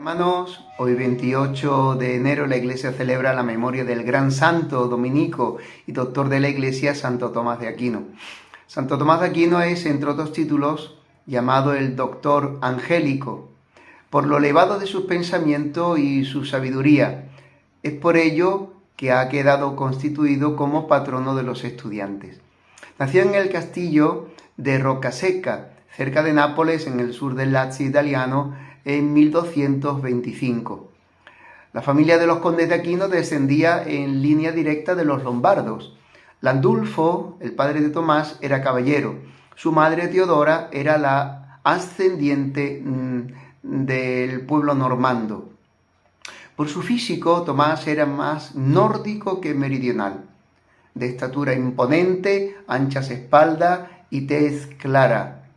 Hermanos, hoy 28 de enero la Iglesia celebra la memoria del gran santo dominico y doctor de la Iglesia, Santo Tomás de Aquino. Santo Tomás de Aquino es, entre otros títulos, llamado el doctor angélico, por lo elevado de sus pensamientos y su sabiduría. Es por ello que ha quedado constituido como patrono de los estudiantes. Nació en el castillo de Roccasecca, cerca de Nápoles, en el sur del Lazio italiano, en 1225. La familia de los condes de Aquino descendía en línea directa de los lombardos. Landulfo, el padre de Tomás, era caballero. Su madre Teodora era la ascendiente del pueblo normando. Por su físico, Tomás era más nórdico que meridional, de estatura imponente, anchas espaldas y tez clara.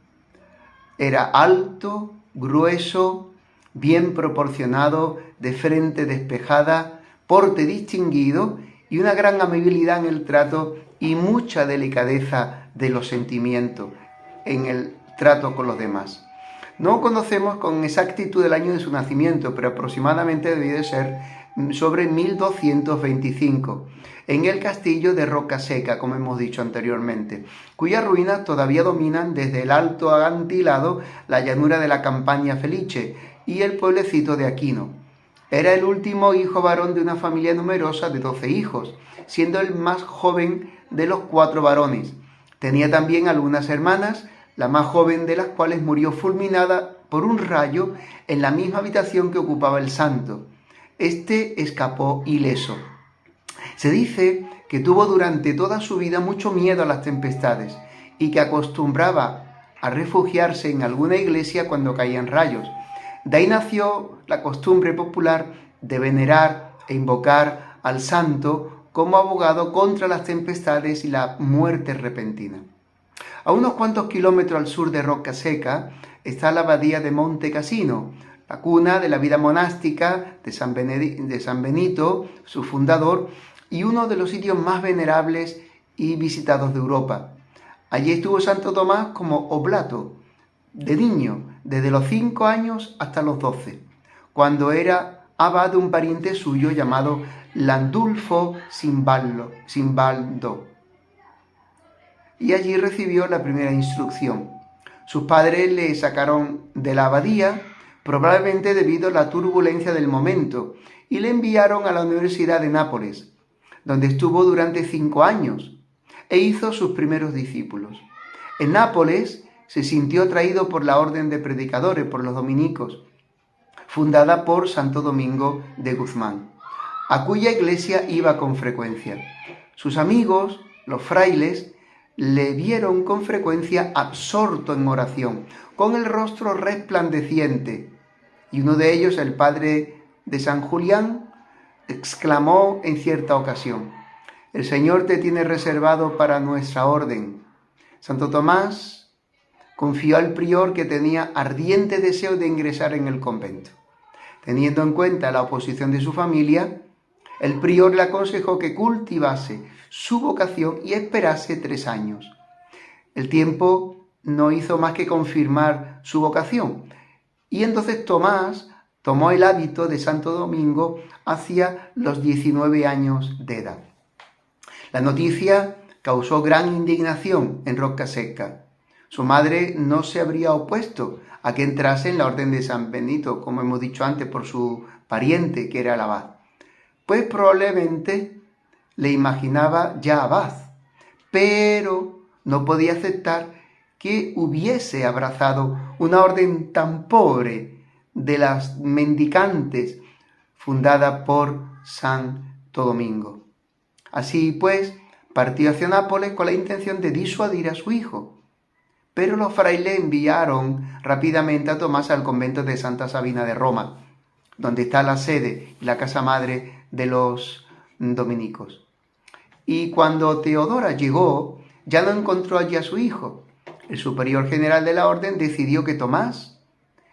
Era alto, grueso, bien proporcionado, de frente despejada, porte distinguido y una gran amabilidad en el trato y mucha delicadeza de los sentimientos en el trato con los demás. No conocemos con exactitud el año de su nacimiento, pero aproximadamente debió de ser sobre 1225, en el castillo de Roccasecca, como hemos dicho anteriormente, cuyas ruinas todavía dominan desde el alto acantilado la llanura de la Campagna Felice y el pueblecito de Aquino. Era el último hijo varón de una familia numerosa de 12 hijos, siendo el más joven de los 4 varones. Tenía también algunas hermanas, la más joven de las cuales murió fulminada por un rayo en la misma habitación que ocupaba el santo. Este escapó ileso. Se dice que tuvo durante toda su vida mucho miedo a las tempestades y que acostumbraba a refugiarse en alguna iglesia cuando caían rayos. De ahí nació la costumbre popular de venerar e invocar al santo como abogado contra las tempestades y la muerte repentina. A unos cuantos kilómetros al sur de Roccasecca está la abadía de Monte Cassino, la cuna de la vida monástica de San Benito, su fundador, y uno de los sitios más venerables y visitados de Europa. Allí estuvo Santo Tomás como oblato, de niño, desde los 5 años hasta los 12, cuando era abad de un pariente suyo llamado Landulfo Simbaldo. Y allí recibió la primera instrucción. Sus padres le sacaron de la abadía, probablemente debido a la turbulencia del momento, y le enviaron a la Universidad de Nápoles, donde estuvo durante 5 años, e hizo sus primeros discípulos. En Nápoles se sintió atraído por la orden de predicadores, por los dominicos, fundada por Santo Domingo de Guzmán, a cuya iglesia iba con frecuencia. Sus amigos, los frailes, le vieron con frecuencia absorto en oración, con el rostro resplandeciente, y uno de ellos, el padre de San Julián, exclamó en cierta ocasión: «El Señor te tiene reservado para nuestra orden». Santo Tomás confió al prior que tenía ardiente deseo de ingresar en el convento. Teniendo en cuenta la oposición de su familia, el prior le aconsejó que cultivase su vocación y esperase 3 años. El tiempo no hizo más que confirmar su vocación, y entonces Tomás tomó el hábito de Santo Domingo hacia los 19 años de edad. La noticia causó gran indignación en Roccasecca. Su madre no se habría opuesto a que entrase en la orden de San Benito, como hemos dicho antes, por su pariente, que era el abad, pues probablemente le imaginaba ya abad, pero no podía aceptar que hubiese abrazado una orden tan pobre de las mendicantes fundada por Santo Domingo. Así pues, partió hacia Nápoles con la intención de disuadir a su hijo, pero los frailes enviaron rápidamente a Tomás al convento de Santa Sabina de Roma, donde está la sede y la casa madre de los dominicos. Y cuando Teodora llegó, ya no encontró allí a su hijo. El superior general de la orden decidió que Tomás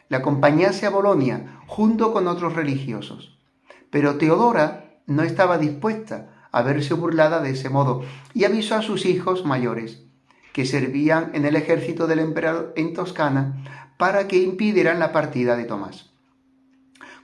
le acompañase a Bolonia junto con otros religiosos. Pero Teodora no estaba dispuesta a verse burlada de ese modo y avisó a sus hijos mayores, que servían en el ejército del emperador en Toscana, para que impidieran la partida de Tomás.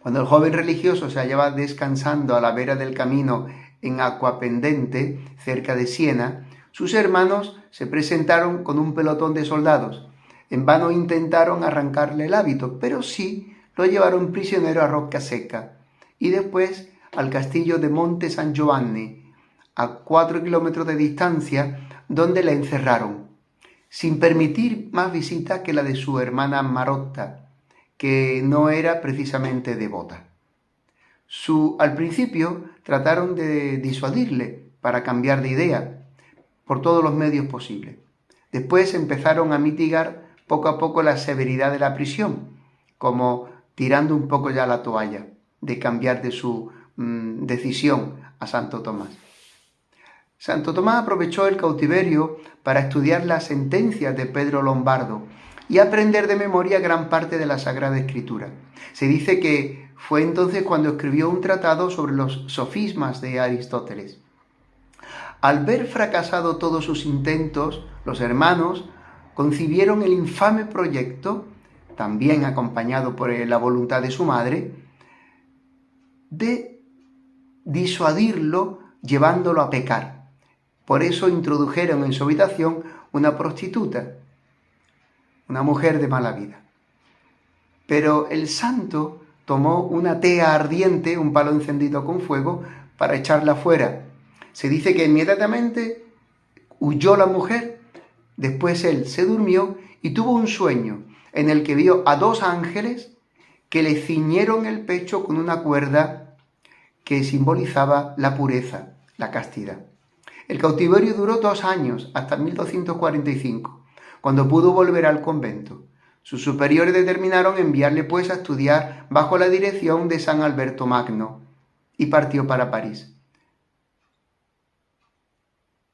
Cuando el joven religioso se hallaba descansando a la vera del camino en Aquapendente, cerca de Siena, sus hermanos se presentaron con un pelotón de soldados. En vano intentaron arrancarle el hábito, pero sí lo llevaron prisionero a Roccasecca y después al castillo de Monte San Giovanni, a 4 kilómetros de distancia, donde la encerraron, sin permitir más visitas que la de su hermana Marotta, que no era precisamente devota. Al principio trataron de disuadirle para cambiar de idea por todos los medios posibles. Después empezaron a mitigar poco a poco la severidad de la prisión, como tirando un poco ya la toalla de cambiar de su decisión a Santo Tomás. Santo Tomás aprovechó el cautiverio para estudiar las sentencias de Pedro Lombardo y aprender de memoria gran parte de la Sagrada Escritura. Se dice que fue entonces cuando escribió un tratado sobre los sofismas de Aristóteles. Al ver fracasado todos sus intentos, los hermanos concibieron el infame proyecto, también acompañado por la voluntad de su madre, de disuadirlo llevándolo a pecar. Por eso introdujeron en su habitación una prostituta, una mujer de mala vida. Pero el santo tomó una tea ardiente, un palo encendido con fuego, para echarla fuera. Se dice que inmediatamente huyó la mujer, después él se durmió y tuvo un sueño en el que vio a 2 ángeles que le ciñeron el pecho con una cuerda que simbolizaba la pureza, la castidad. El cautiverio duró 2 años, hasta 1245, cuando pudo volver al convento. Sus superiores determinaron enviarle pues a estudiar bajo la dirección de San Alberto Magno y partió para París.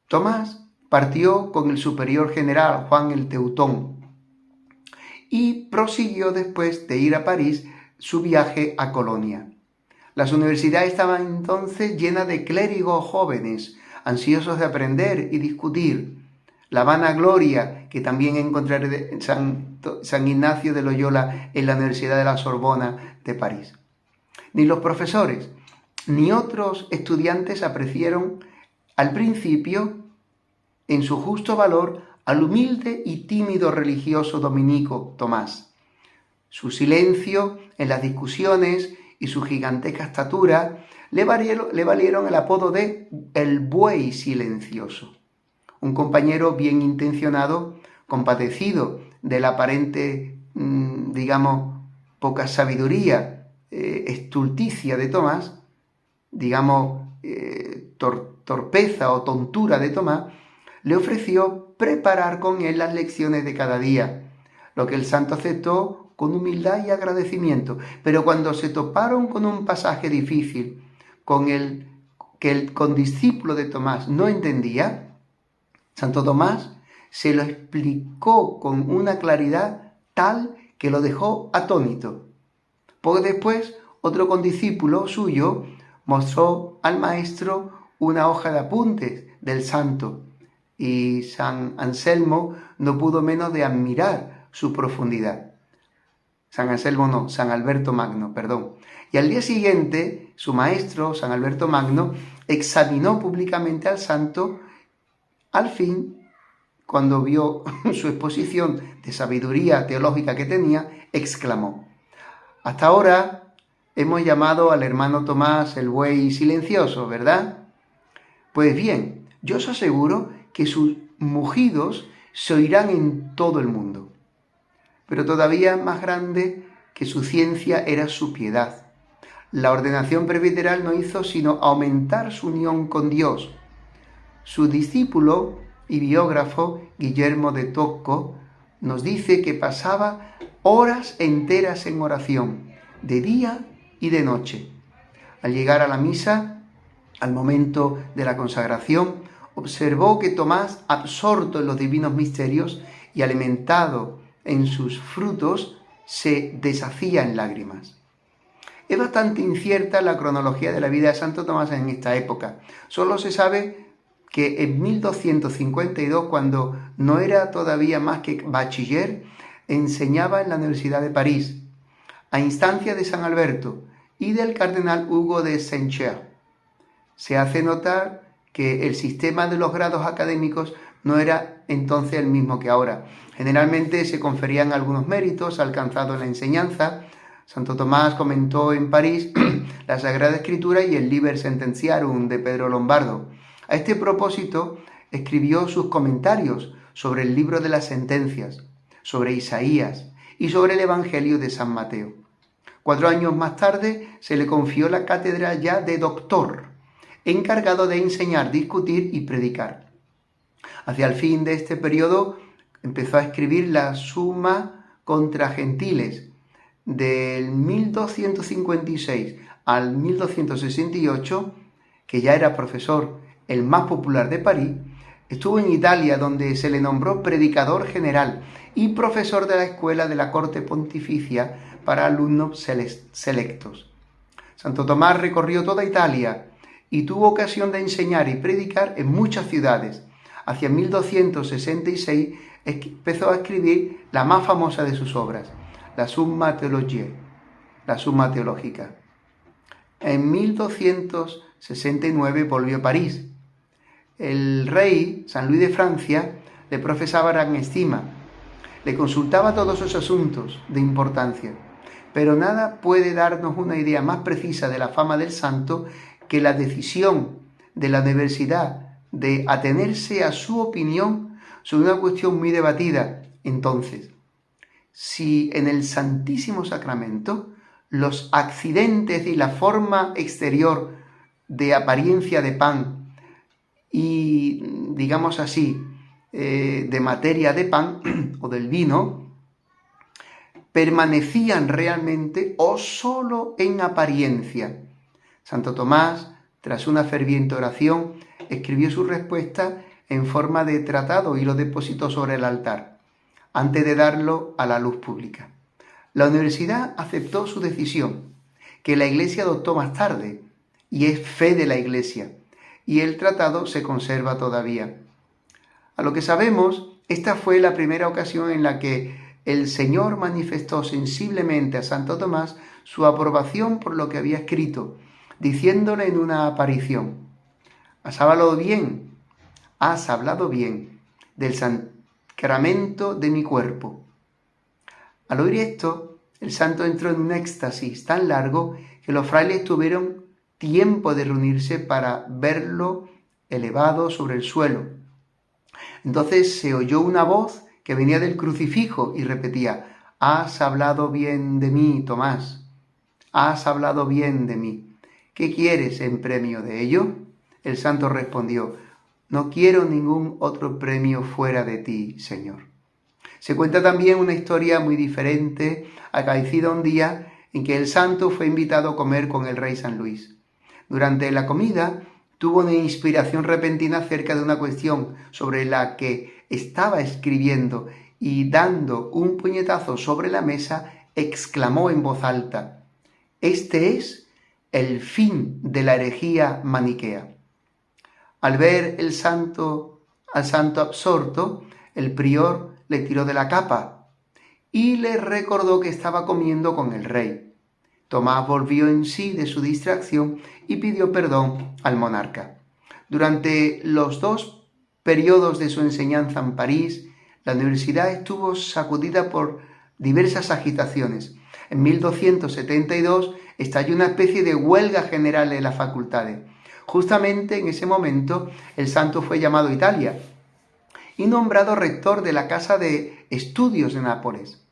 Tomás partió con el superior general Juan el Teutón y prosiguió después de ir a París su viaje a Colonia. Las universidades estaban entonces llenas de clérigos jóvenes, ansiosos de aprender y discutir. La vanagloria que también encontraré en San Ignacio de Loyola en la Universidad de la Sorbona de París. Ni los profesores ni otros estudiantes apreciaron al principio en su justo valor al humilde y tímido religioso dominico Tomás. Su silencio en las discusiones y su gigantesca estatura le valieron el apodo de el buey silencioso. Un compañero bien intencionado, compadecido de la aparente, poca sabiduría, estulticia de Tomás, torpeza o tontura de Tomás, le ofreció preparar con él las lecciones de cada día, lo que el santo aceptó con humildad y agradecimiento. Pero cuando se toparon con un pasaje difícil, que el condiscípulo de Tomás no entendía, Santo Tomás se lo explicó con una claridad tal que lo dejó atónito. Poco después, otro condiscípulo suyo mostró al maestro una hoja de apuntes del santo y San Anselmo no pudo menos de admirar su profundidad. San Alberto Magno, perdón. Y al día siguiente, su maestro, San Alberto Magno, examinó públicamente al santo. Al fin, cuando vio su exposición de sabiduría teológica que tenía, exclamó: hasta ahora hemos llamado al hermano Tomás el buey silencioso, ¿verdad? Pues bien, yo os aseguro que sus mugidos se oirán en todo el mundo. Pero todavía más grande que su ciencia era su piedad. La ordenación presbiteral no hizo sino aumentar su unión con Dios. Su discípulo y biógrafo, Guillermo de Tocco, nos dice que pasaba horas enteras en oración, de día y de noche. Al llegar a la misa, al momento de la consagración, observó que Tomás, absorto en los divinos misterios y alimentado en sus frutos, se deshacía en lágrimas. Es bastante incierta la cronología de la vida de Santo Tomás en esta época. Solo se sabe que en 1252, cuando no era todavía más que bachiller, enseñaba en la Universidad de París, a instancia de San Alberto, y del cardenal Hugo de Saint-Cher. Se hace notar que el sistema de los grados académicos no era entonces el mismo que ahora. Generalmente se conferían algunos méritos alcanzados en la enseñanza. Santo Tomás comentó en París la Sagrada Escritura y el Liber Sententiarum de Pedro Lombardo. A este propósito escribió sus comentarios sobre el libro de las sentencias, sobre Isaías y sobre el Evangelio de San Mateo. 4 años más tarde se le confió la cátedra ya de doctor, encargado de enseñar, discutir y predicar. Hacia el fin de este periodo empezó a escribir la Summa contra Gentiles. Del 1256 al 1268, que ya era profesor, el más popular de París, estuvo en Italia, donde se le nombró predicador general y profesor de la escuela de la corte pontificia para alumnos selectos. Santo Tomás recorrió toda Italia y tuvo ocasión de enseñar y predicar en muchas ciudades. Hacia 1266 empezó a escribir la más famosa de sus obras, la Summa Theologiae, la Summa Teológica. En 1269 volvió a París. El rey, San Luis de Francia, le profesaba gran estima. Le consultaba todos sus asuntos de importancia. Pero nada puede darnos una idea más precisa de la fama del santo que la decisión de la universidad de atenerse a su opinión sobre una cuestión muy debatida. Entonces, si en el Santísimo Sacramento los accidentes y la forma exterior de apariencia de pan y, digamos así, de materia de pan o del vino, permanecían realmente o solo en apariencia. Santo Tomás, tras una ferviente oración, escribió su respuesta en forma de tratado y lo depositó sobre el altar, antes de darlo a la luz pública. La universidad aceptó su decisión, que la Iglesia adoptó más tarde, y es fe de la Iglesia, y el tratado se conserva todavía. A lo que sabemos, esta fue la primera ocasión en la que el Señor manifestó sensiblemente a Santo Tomás su aprobación por lo que había escrito, diciéndole en una aparición: has hablado bien del sacramento de mi cuerpo. Al oír esto, el santo entró en un éxtasis tan largo que los frailes tuvieron tiempo de reunirse para verlo elevado sobre el suelo. Entonces se oyó una voz que venía del crucifijo y repetía: has hablado bien de mí, Tomás, has hablado bien de mí. ¿Qué quieres en premio de ello? El santo respondió: no quiero ningún otro premio fuera de ti, Señor. Se cuenta también una historia muy diferente, acaecida un día en que el santo fue invitado a comer con el rey San Luis. Durante la comida tuvo una inspiración repentina acerca de una cuestión sobre la que estaba escribiendo y, dando un puñetazo sobre la mesa, exclamó en voz alta: este es el fin de la herejía maniquea. Al ver al santo absorto, el prior le tiró de la capa y le recordó que estaba comiendo con el rey. Tomás volvió en sí de su distracción y pidió perdón al monarca. Durante los 2 periodos de su enseñanza en París, la universidad estuvo sacudida por diversas agitaciones. En 1272 estalló una especie de huelga general en las facultades. Justamente en ese momento el santo fue llamado a Italia y nombrado rector de la Casa de Estudios de Nápoles.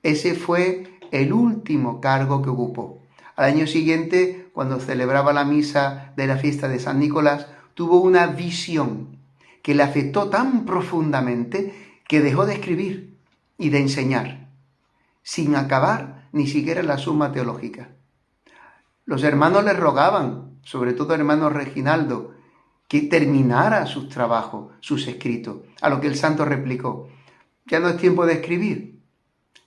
Ese fue el último cargo que ocupó. Al año siguiente, cuando celebraba la misa de la fiesta de San Nicolás, tuvo una visión que le afectó tan profundamente que dejó de escribir y de enseñar, sin acabar ni siquiera la Summa Teológica. Los hermanos le rogaban, sobre todo el hermano Reginaldo, que terminara sus trabajos, sus escritos, a lo que el santo replicó: ya no es tiempo de escribir.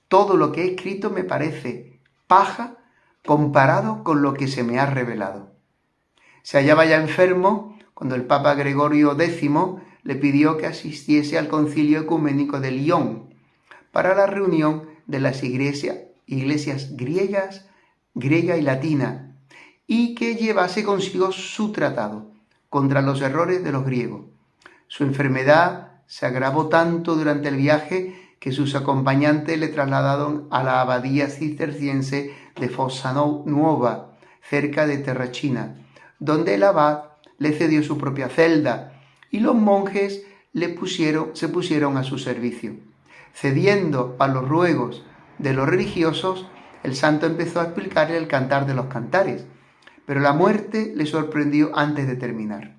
Todo lo que he escrito me parece paja comparado con lo que se me ha revelado. Se hallaba ya enfermo cuando el Papa Gregorio X le pidió que asistiese al Concilio Ecuménico de Lyon para la reunión de las iglesias griegas griega y latina, y que llevase consigo su tratado contra los errores de los griegos. Su enfermedad se agravó tanto durante el viaje que sus acompañantes le trasladaron a la abadía cisterciense de Fossa Nuova, cerca de Terracina, donde el abad le cedió su propia celda y los monjes se pusieron a su servicio. Cediendo a los ruegos de los religiosos, el santo empezó a explicarle el cantar de los cantares, pero la muerte le sorprendió antes de terminar.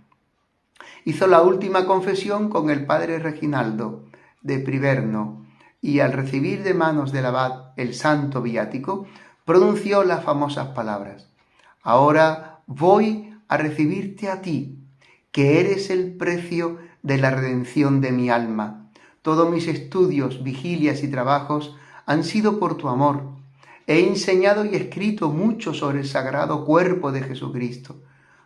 Hizo la última confesión con el padre Reginaldo de Priverno y al recibir de manos del abad el santo viático, pronunció las famosas palabras: «Ahora voy a recibirte a ti, que eres el precio de la redención de mi alma. Todos mis estudios, vigilias y trabajos han sido por tu amor. He enseñado y escrito mucho sobre el sagrado cuerpo de Jesucristo.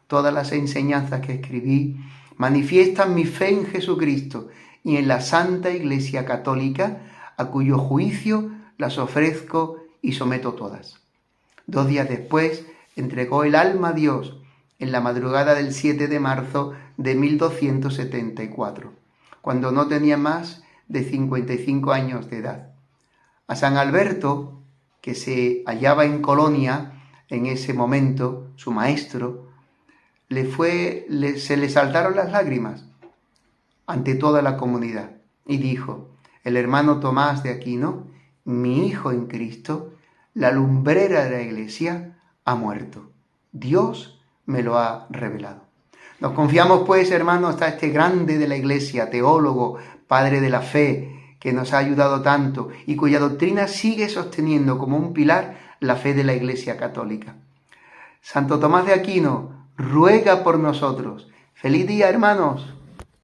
Todas las enseñanzas que escribí manifiestan mi fe en Jesucristo y en la Santa Iglesia Católica, a cuyo juicio las ofrezco y someto todas». 2 días después entregó el alma a Dios en la madrugada del 7 de marzo de 1274, cuando no tenía más de 55 años de edad. A San Alberto, que se hallaba en Colonia en ese momento, su maestro, se le saltaron las lágrimas ante toda la comunidad y dijo: «El hermano Tomás de Aquino, mi hijo en Cristo, la lumbrera de la Iglesia, ha muerto. Dios me lo ha revelado». Nos confiamos pues, hermanos, a este grande de la Iglesia, teólogo, padre de la fe, que nos ha ayudado tanto y cuya doctrina sigue sosteniendo como un pilar la fe de la Iglesia Católica. Santo Tomás de Aquino, ruega por nosotros. ¡Feliz día, hermanos!